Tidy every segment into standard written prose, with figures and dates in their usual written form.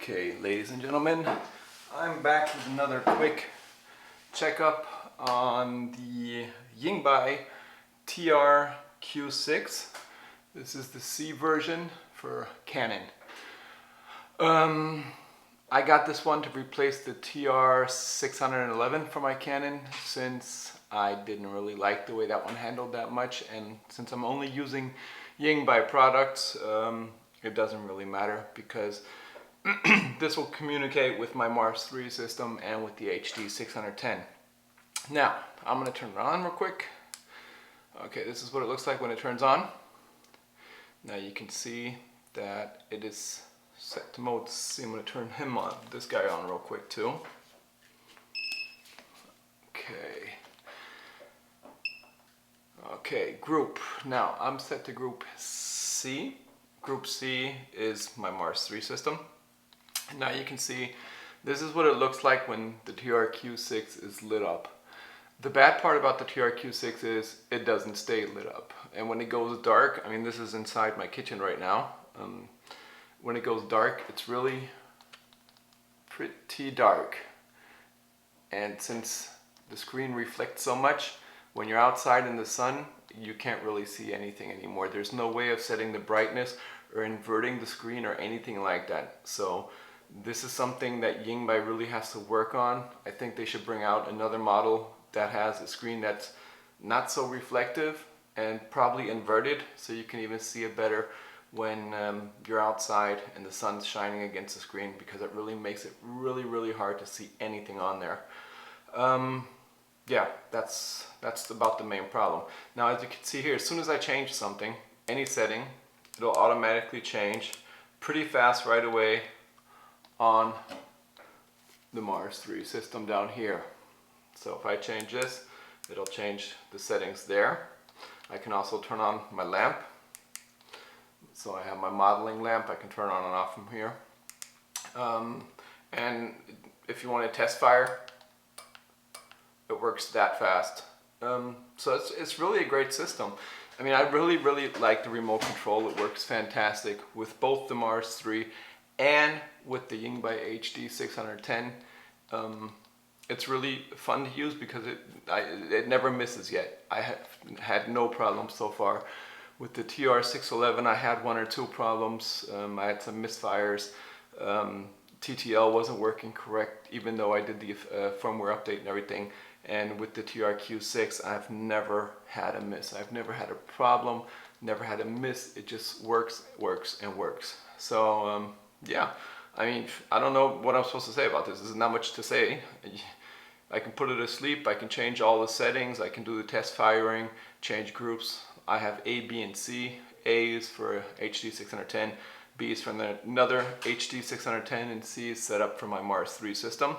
Okay, ladies and gentlemen, I'm back with another quick checkup on the Jinbei TR-Q6. This is the C version for Canon. I got this one to replace the TR-611 for my Canon since I didn't really like the way that one handled that much, and since I'm only using Jinbei products, it doesn't really matter because this will communicate with my Mars 3 system and with the HD 610. Now, I'm going to turn it on real quick. Okay, this is what it looks like when it turns on. Now you can see that it is set to mode C. I'm going to turn this guy on real quick too. Okay, group. Now I'm set to group C. Group C is my Mars 3 system. Now you can see this is what it looks like when the TR-Q6 is lit up. The bad part about the TR-Q6 is it doesn't stay lit up. And when it goes dark, I mean this is inside my kitchen right now. When it goes dark, it's really pretty dark. And since the screen reflects so much, when you're outside in the sun, you can't really see anything anymore. There's no way of setting the brightness or inverting the screen or anything like that. So this is something that Jinbei really has to work on. I think they should bring out another model that has a screen that's not so reflective and probably inverted, so you can even see it better when you're outside and the sun's shining against the screen, because it really makes it really hard to see anything on there. Yeah, that's about the main problem. Now, as you can see here, as soon as I change something, any setting, it'll automatically change pretty fast right away on the Mars 3 system down here. So if I change this, it'll change the settings there. I can also turn on my lamp. So I have my modeling lamp, I can turn on and off from here. And if you want to test fire, it works that fast. So it's really a great system. I mean, I really like the remote control. It works fantastic with both the Mars 3 and with the Jinbei HD 610. It's really fun to use because it never misses yet. I have had no problems so far. With the TR-611, I had one or two problems. I had some misfires. TTL wasn't working correct, even though I did the firmware update and everything. And with the TR-Q6, I've never had a miss. I've never had a problem, never had a miss. It just works. So yeah, I mean, I don't know what I'm supposed to say about this. There's not much to say. I can put it to sleep, I can change all the settings, I can do the test firing, change groups. I have A, B, and C. A is for HD 610, B is for another HD 610, and C is set up for my Mars 3 system.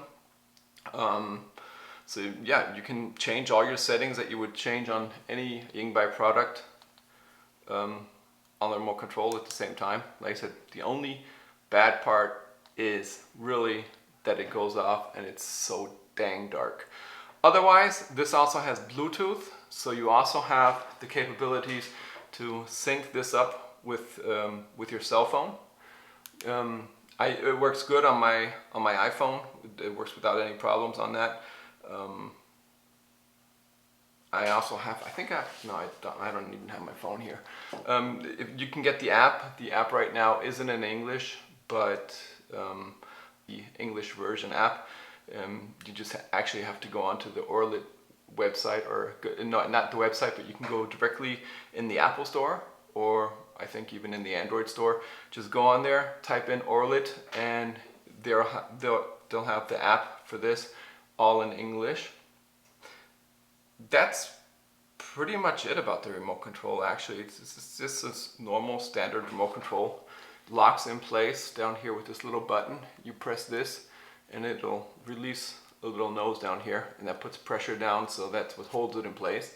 So yeah, you can change all your settings that you would change on any Jinbei product on the remote control at the same time. Like I said, the only bad part is really that it goes off and it's so dang dark. Otherwise, this also has Bluetooth, so you also have the capabilities to sync this up with your cell phone. It works good on my iPhone. It works without any problems on that. I also have, I don't even have my phone here. If you can get the app right now isn't in English, but the English version app, you just actually have to go onto the Orlit website, or no, not the website, but you can go directly in the Apple Store, or I think even in the Android store. Just go on there, type in Orlit, and they'll have the app for this, all in English. That's pretty much it about the remote control. Actually, it's just a normal standard remote control. Locks in place down here with this little button. You press this and it'll release a little nose down here, and that puts pressure down, so that's what holds it in place.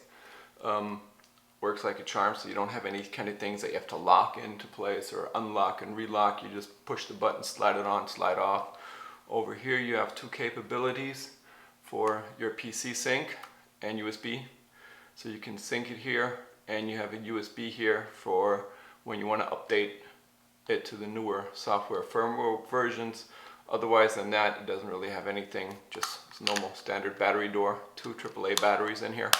Works like a charm, so you don't have any kind of things that you have to lock into place or unlock and relock. You just push the button, slide it on, slide off. Over here you have two capabilities for your PC sync and USB. So you can sync it here, and you have a USB here for when you want to update it to the newer software firmware versions. Otherwise than that, it doesn't really have anything, just normal standard battery door, 2 AAA batteries in here.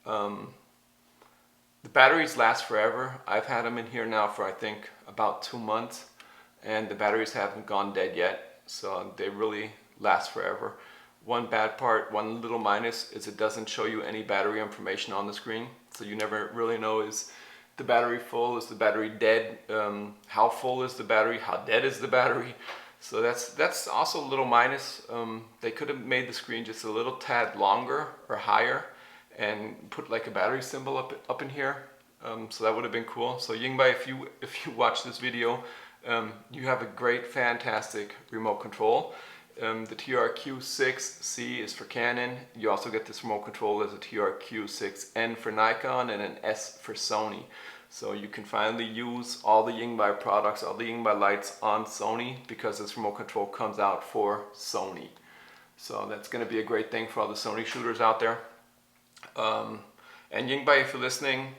The batteries last forever. I've had them in here now for I think about 2 months, and the batteries haven't gone dead yet, so they really last forever. One bad part, one little minus, is it doesn't show you any battery information on the screen, so you never really know, is the battery full, is the battery dead, how full is the battery, how dead is the battery. So that's also a little minus. They could have made the screen just a little tad longer or higher and put like a battery symbol up in here, so that would have been cool. So Jinbei, if you watch this video, you have a great, fantastic remote control. The TRQ-6C is for Canon. You also get this remote control as a TRQ-6N for Nikon and an S for Sony. So you can finally use all the Jinbei products, all the Jinbei lights on Sony, because this remote control comes out for Sony. So that's going to be a great thing for all the Sony shooters out there. And Jinbei, if you're listening,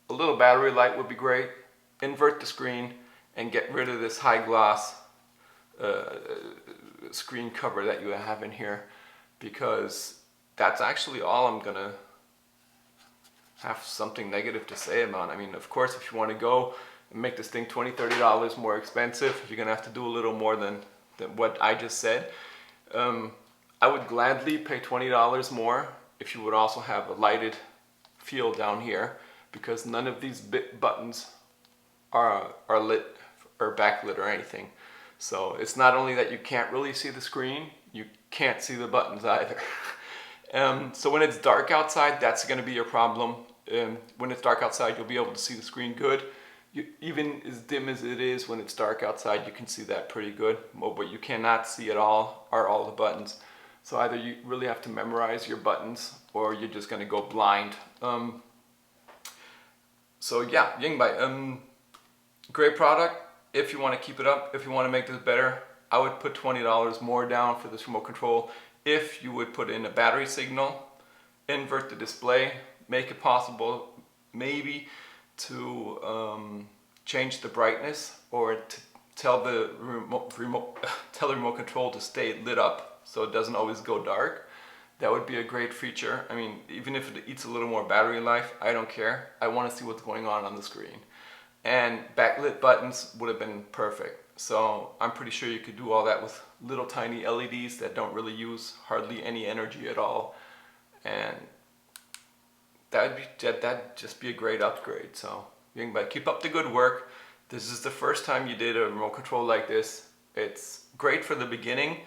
a little battery light would be great. Invert the screen and get rid of this high gloss screen cover that you have in here, because that's actually all I'm gonna have something negative to say about. I mean, of course, if you want to go and make this thing $20–30 more expensive, you're gonna have to do a little more than what I just said. I would gladly pay $20 more if you would also have a lighted feel down here, because none of these buttons are lit or backlit or anything. So it's not only that you can't really see the screen, you can't see the buttons either. So when it's dark outside, that's going to be your problem. When it's dark outside, you'll be able to see the screen good. Even as dim as it is, when it's dark outside, you can see that pretty good. What you cannot see at all are all the buttons. So either you really have to memorize your buttons, or you're just going to go blind. So yeah, Jinbei, great product. If you want to keep it up, if you want to make this better, I would put $20 more down for this remote control. If you would put in a battery signal, invert the display, make it possible maybe to change the brightness, or to tell the remote control to stay lit up so it doesn't always go dark. That would be a great feature. I mean, even if it eats a little more battery life, I don't care. I want to see what's going on the screen. And backlit buttons would have been perfect. So I'm pretty sure you could do all that with little tiny LEDs that don't really use hardly any energy at all. And that'd just be a great upgrade. So Jinbei, keep up the good work. This is the first time you did a remote control like this. It's great for the beginning,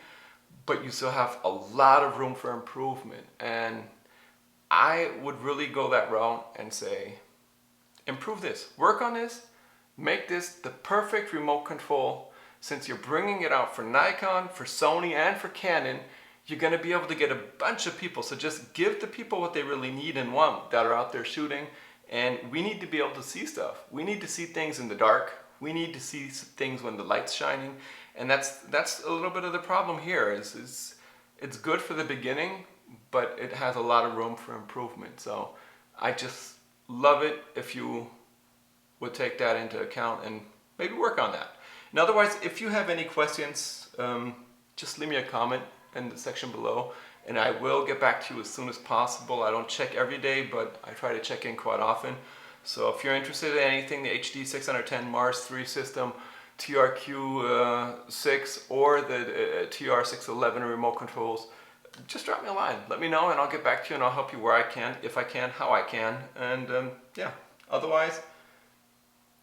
but you still have a lot of room for improvement. And I would really go that route and say, improve this, work on this, make this the perfect remote control. Since you're bringing it out for Nikon, for Sony, and for Canon, you're going to be able to get a bunch of people. So just give the people what they really need and want that are out there shooting. And we need to be able to see stuff. We need to see things in the dark. We need to see things when the light's shining. And that's a little bit of the problem here. It's good for the beginning, but it has a lot of room for improvement. So I just love it if you would take that into account and maybe work on that. And otherwise, if you have any questions, just leave me a comment in the section below, and I will get back to you as soon as possible. I don't check every day, but I try to check in quite often. So if you're interested in anything, the HD 610 Mars III system, TRQ-6, or the TR611 remote controls, just drop me a line. Let me know and I'll get back to you, and I'll help you where I can, if I can, how I can. And yeah, otherwise,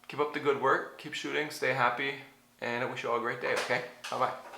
keep up the good work, keep shooting, stay happy, and I wish you all a great day, okay? Bye-bye.